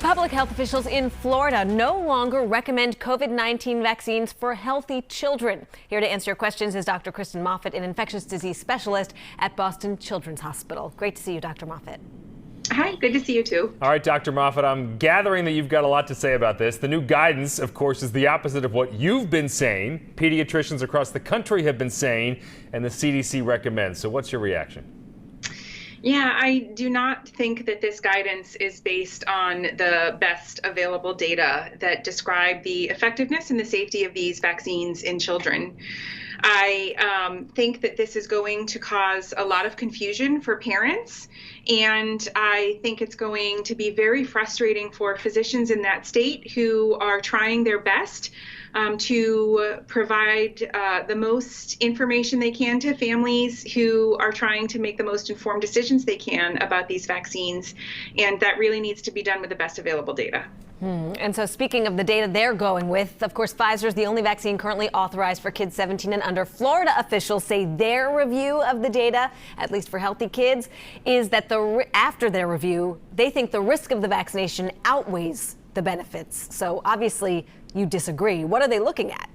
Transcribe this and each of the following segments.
Public health officials in Florida no longer recommend COVID-19 vaccines for healthy children. Here to answer your questions is Dr. Kristen Moffitt, an infectious disease specialist at Boston Children's Hospital. Great to see you, Dr. Moffitt. Hi, good to see you too. All right, Dr. Moffitt, I'm gathering that you've got a lot to say about this. The new guidance, of course, is the opposite of what you've been saying, pediatricians across the country have been saying, and the CDC recommends. So what's your reaction? Yeah, I do not think that this guidance is based on the best available data that describe the effectiveness and the safety of these vaccines in children. I think that this is going to cause a lot of confusion for parents, and I think it's going to be very frustrating for physicians in that state who are trying their best to provide the most information they can to families who are trying to make the most informed decisions they can about these vaccines, and that really needs to be done with the best available data. And so speaking of the data they're going with, of course, Pfizer is the only vaccine currently authorized for kids 17 and under. Florida officials say their review of the data, at least for healthy kids, is that after their review, they think the risk of the vaccination outweighs the benefits. So obviously you disagree. What are they looking at?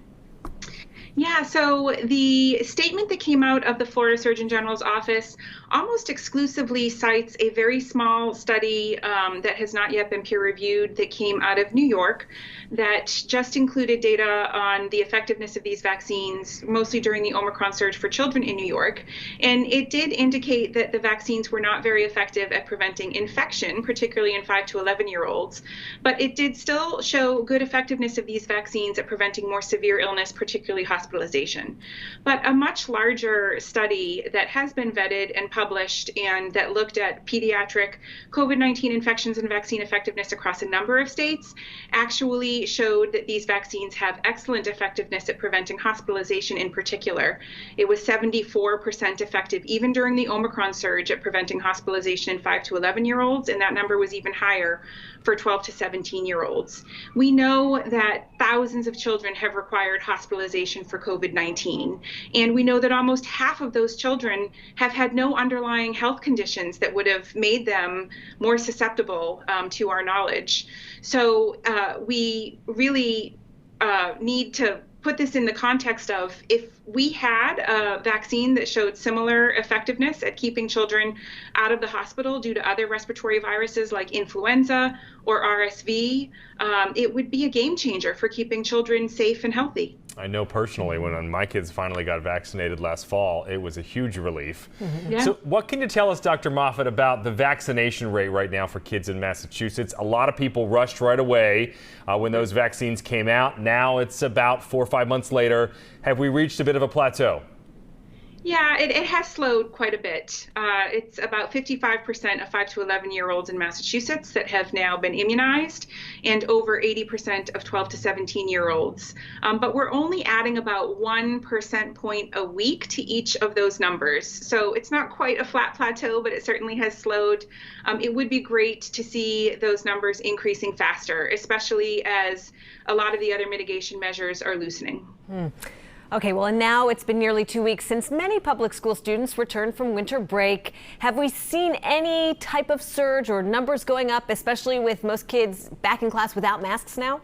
Yeah, so the statement that came out of the Florida Surgeon General's office almost exclusively cites a very small study that has not yet been peer-reviewed that came out of New York that just included data on the effectiveness of these vaccines, mostly during the Omicron surge for children in New York. And it did indicate that the vaccines were not very effective at preventing infection, particularly in 5 to 11-year-olds. But it did still show good effectiveness of these vaccines at preventing more severe illness, particularly hospitalization. But a much larger study that has been vetted and published and that looked at pediatric COVID-19 infections and vaccine effectiveness across a number of states actually showed that these vaccines have excellent effectiveness at preventing hospitalization in particular. It was 74% effective even during the Omicron surge at preventing hospitalization in 5 to 11-year-olds, and that number was even higher for 12 to 17-year-olds. We know that thousands of children have required hospitalization for COVID-19, and we know that almost half of those children have had no underlying health conditions that would have made them more susceptible to our knowledge. So we really need to put this in the context of, if we had a vaccine that showed similar effectiveness at keeping children out of the hospital due to other respiratory viruses like influenza or RSV, it would be a game changer for keeping children safe and healthy. I know personally when my kids finally got vaccinated last fall, it was a huge relief. Yeah. So what can you tell us, Dr. Moffitt, about the vaccination rate right now for kids in Massachusetts? A lot of people rushed right away when those vaccines came out. Now it's about 4 or 5 months later. Have we reached a bit of a plateau? Yeah, it has slowed quite a bit. It's about 55% of 5 to 11-year-olds in Massachusetts that have now been immunized, and over 80% of 12 to 17-year-olds. But we're only adding about 1 percent point a week to each of those numbers. So it's not quite a flat plateau, but it certainly has slowed. It would be great to see those numbers increasing faster, especially as a lot of the other mitigation measures are loosening. Okay, well, and now it's been nearly 2 weeks since many public school students returned from winter break. Have we seen any type of surge or numbers going up, especially with most kids back in class without masks now?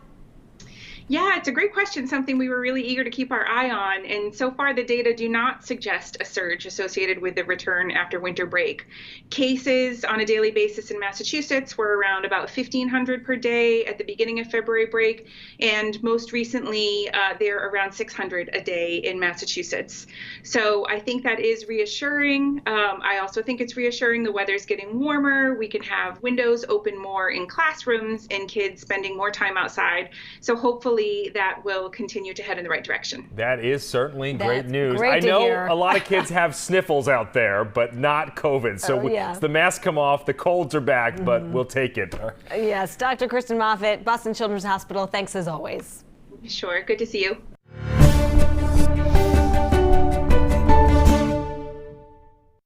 Yeah, it's a great question, something we were really eager to keep our eye on. And so far, the data do not suggest a surge associated with the return after winter break. Cases on a daily basis in Massachusetts were around about 1,500 per day at the beginning of February break. And most recently, they're around 600 a day in Massachusetts. So I think that is reassuring. I also think it's reassuring the weather's getting warmer. We can have windows open more in classrooms and kids spending more time outside. So hopefully that will continue to head in the right direction. That is certainly great news. Great I to know hear. a lot of kids have sniffles out there, but not COVID. So the masks come off, the colds are back, but we'll take it. Yes, Dr. Kristen Moffitt, Boston Children's Hospital, thanks as always. Sure, good to see you.